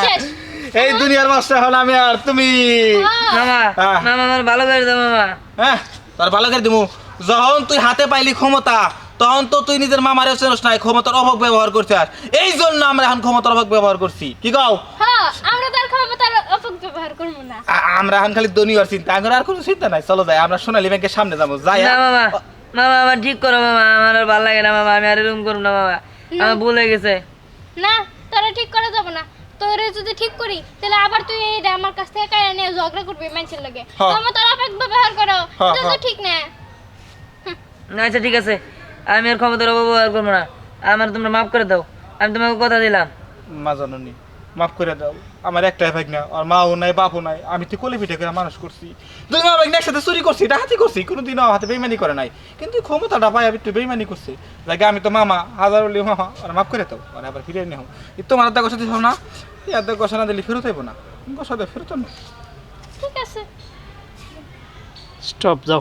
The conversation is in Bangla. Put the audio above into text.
শেষ। এই দুনিয়ার মাস্টার হল আমি আর তুমি। মামা মামা আমার ভালো করে দাও মামা। হ্যাঁ তোর ভালো করে দিমু। যখন তুই হাতে পাইলি ক্ষমতা তখন তো তুই নিজের মামারে চেনস নাই, ক্ষমতার অপব্যবহার করছিস। এই জন্য আমরা এখন ক্ষমতার অপব্যবহার করছি। কি কও? হ্যাঁ আমরা তার ক্ষমতার অপব্যবহার করব না। আমরা এখন খালি দুনিয়ার চিন্তা, এখন আর কোনো চিন্তা নাই। চলো যাই, আমরা সোনালী ব্যাংকের সামনে যাবো। যাই না মামা মামা আমার ঠিক করো মামা, আমার আর ভালো লাগে না মামা, আমি আর এরকম করব না মামা, আমার ভুল হয়ে গেছে। না তোরা ঠিক করা যাবে না, তোরে যদি ঠিক করি তাহলে আবার তুই এই আমার কাছ থেকে কাইরা নিয়ে ঝগড়া করবি মানুষের লাগে। হ্যাঁ। তোমরা তোরা অপব্যবহার করো, হ্যাঁ, এটা তো হ্যাঁ। ঠিক না। না আচ্ছা ঠিক আছে, আমি আর ক্ষমতার অপব্যবহার করবো না, আমার তোমরা মাফ করে দাও, আমি তোমাকে কথা দিলাম। মা জননী মাফ করে দাও, আমার একটাই ভাগ না, আর মাও নাই বাপও নাই, আমি তো কোলে পিঠে করে মানুষ করছি। দুই মা ভাগ একসাথে চুরি করছি, ডাকাতি করছি, কোনোদিন আমার হাতে বেইমানি করে নাই, কিন্তু এই ক্ষমতাটা পাই আমি একটু বেইমানি করছি। লাগে আমি তো মামা, হাজার হলি মামা, আর মাফ করে দাও, আর আবার ফিরে নিও। তোমার হাতে গোসা দিছ না, এই হাতে গোসা না দিলে ফেরত হইব না, গোসা দেয় ফেরত না। ঠিক আছে। স্টপ যাও।